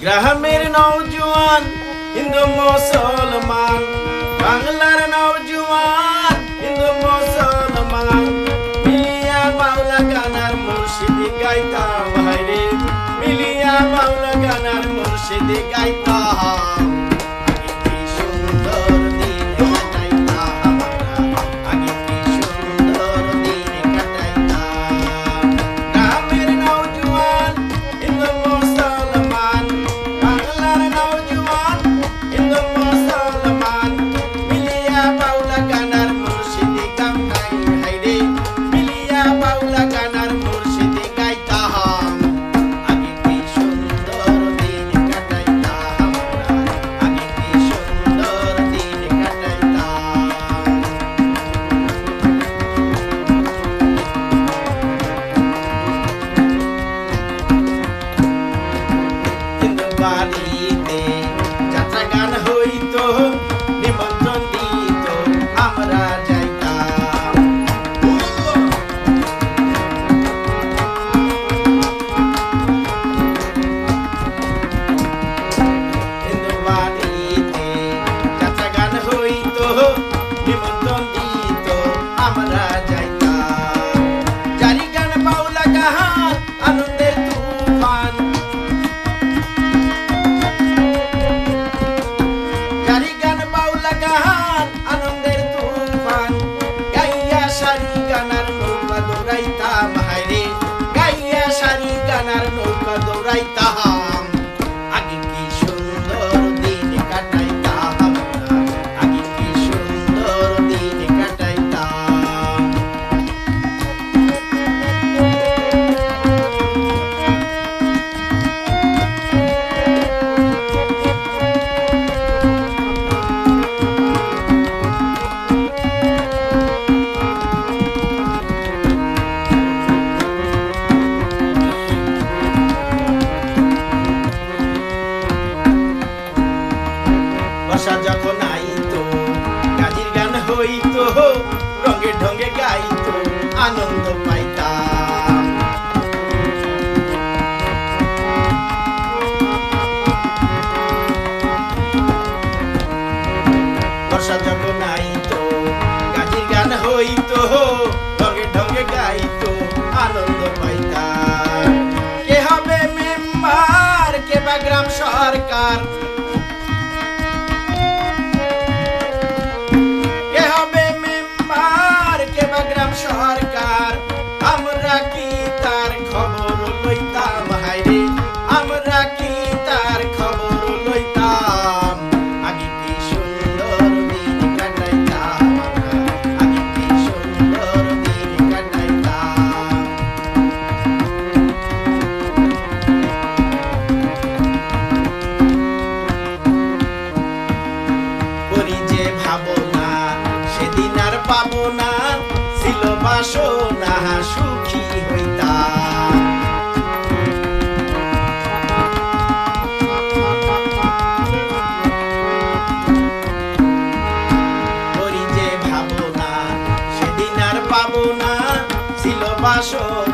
গ্রামের নওজোয়ান হিন্দু মুসলমান, বাংলার নওজোয়ান হিন্দু মুসলমান, মিলিয়া মাওলা গানার মুর্শিদি গাইতাম হায়রে, মিলিয়া মাওলা গানার মুর্শিদি গাইতাম। আগে কি সুন্দর দিন কাটাইতাম আমরা, আগে কি সুন্দর দিন কাটাইতাম। গ্রামের নওজোয়ান হিন্দু মুসলমান, বাংলার নওজোয়ান হিন্দু মুসলমান, মিলিয়া মাওলা গানার মুর্শিদি গাইতাম হায়রে, মিলিয়া মাওলা গানার মুর্শিদি গাইতাম। আগে কি সুন্দর দিন কাটাইতাম আমরা, আগে কি সুন্দর দিন কাটাইতাম। কিন্তু বাড়িতে যাত্রা গান হইতো, নিমন্ত্রণ দিত, আমরা যাইতাম। কিন্তু বাড়িতে যাত্রা গান হইতো, নিমন্ত্রণ দিত, আমরা যাইতাম। জারি গান বাউলা গান আনন্দের তুফান, জারি গান বাউলা গান আনন্দের তুফান, গাইয়া সারি গানার নৌকা দৌড়াইতাম হায়রে, গাইয়া সারি গানার নৌকা দৌড়াইতাম। আগে কি সুন্দর দিন কাটাইতাম আমরা, আগে কি সুন্দর দিন কাটাইতাম। বর্ষা যখন আইতো, গাজির গান হইতো, রঙে ঢঙ্গে গাইতো, আনন্দ পাইতাম। বর্ষা যখন আইতো, গাজির গান হইতো, রঙে ঢঙ্গে গাইতো, আনন্দ পাইতাম। কে হবে মেম্বার, কে বা গ্রাম সরকার, কে হবে মেম্বার, কে বা গ্রাম সরকার, আমরা কি তার খবর লইতাম হায়রে, আমরা কি তার খবর লইতাম। আগে কি সুন্দর দিন কাটাইতাম আমরা, আগে কি সুন্দর দিন কাটাইতাম। করি যে ভাবনা সেদিন আর পাবো না, ছিল বাসনা সুখী হইতাম। করি যে ভাবনা সেদিন আর পাবো না, ছিল বাসনা